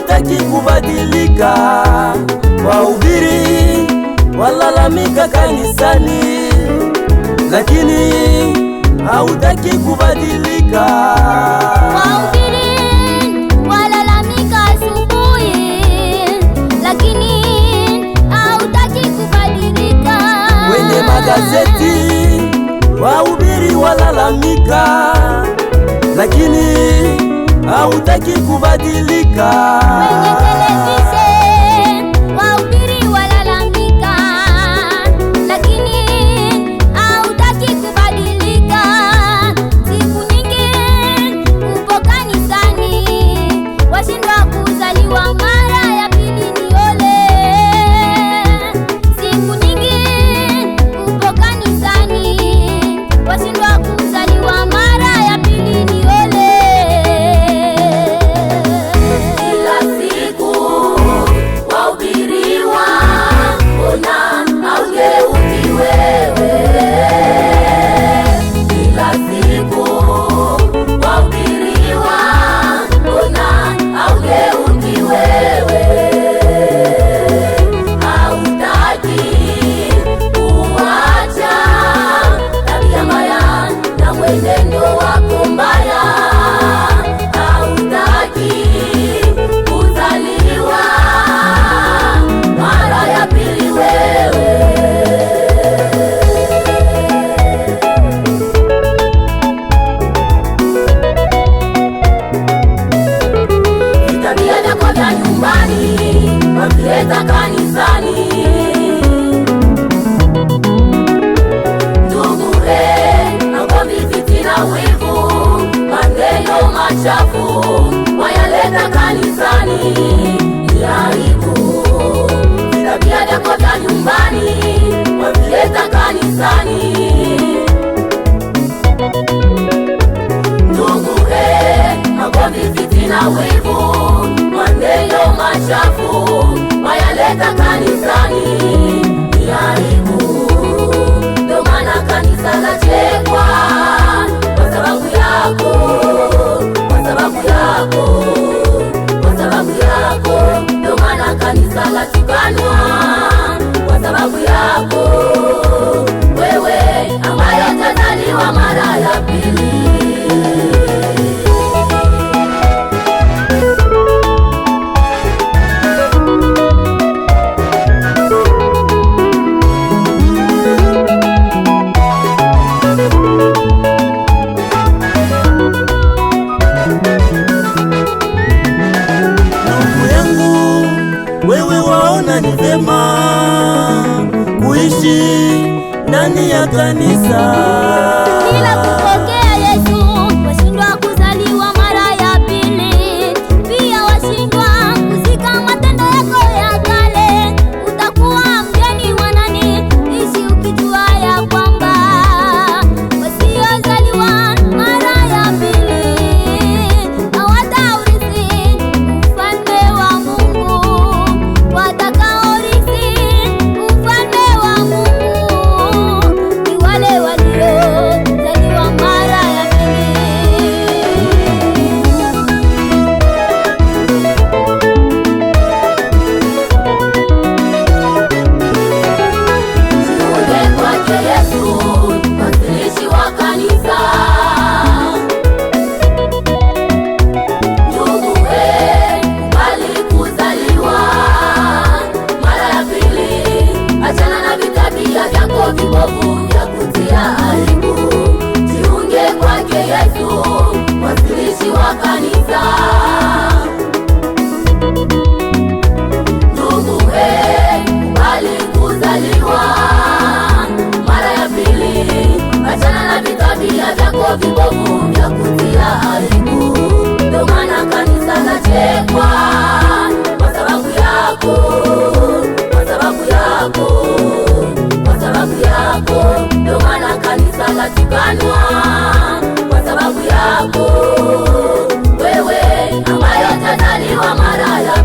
hautaki kubadilika. Wahubiri walalamika kanisani, lakini hautaki kubadilika. Wahubiri walalamika asubuhi, lakini hautaki kubadilika. Kwenye magazeti wahubiri walalamika, lakini hautaki kubadilika. Kwenye televisheni wahubiri walalamika, lakini hautaki kubadilika. Siku nyingi upo kanisani, washindwa kuzaliwa mara ya pili ni ole. Siku nyingi upo kanisani, washindwa kuzaliwa mara ya pili ni ole. Kila siku wahubiriwa, mbona haugeuki wewe? Kila siku wahubiriwa, mbona haugeuki wewe? Hautaki kuacha tabia mbaya na mwenendo wako mbaya. Hautaki kuzaliwa mara ya pili wewe. Tabia zako za nyumbani wavileta kanisani. Ndugu magomvi, fitina, wivu, maneno machafu wayaleta kanisani. Ni aibu. Tabia zako za nyumbani wavileta kanisani. Ndugu magomvi, fitina, wivu, maneno machafu wayaleta kanisani. Ni aibu. Ndio maana kanisa lachekwa kwa sababu yako, kwa sababu yako, kwa sababu yako. Ndio maana kanisa latukanwa kwa sababu yako, wewe ambaye utazaliwa mara ya pili. Wewe waona ni vema kuishi ndani ya kanisa bila kupokea Yesu, washindwa kuzaliwa mara ya pili. Pia washindwa kuzika matendo yako ya kale. Utakuwa mgeni wa nani? Ishi ukijua ya kwamba wasiozaliwa mara ya pili hawataurithi ufalme wa Mungu. Watakaorithi ufalme wa Mungu ni wale waliozaliwa mara ya pili. Jiunge kwake Yesu, mwanzilishi wa kanisa. Ndugu kubali kuzaliwa mara ya pili. Achana na vitabia vyako vibovu vya kutia aibu. Jiunge kwake Yesu, mwanzilishi wa kanisa. Ndugu kubali kuzaliwa mara ya pili. Achana na vitabia vyako vibovu vya kutia aibu. Ndio maana kanisa lachekwa kwa sababu yako, kwa sababu yako, kwa sababu yako. Ndio maana kanisa latukanwa kwa sababu yako, wewe ambaye utazaliwa mara ya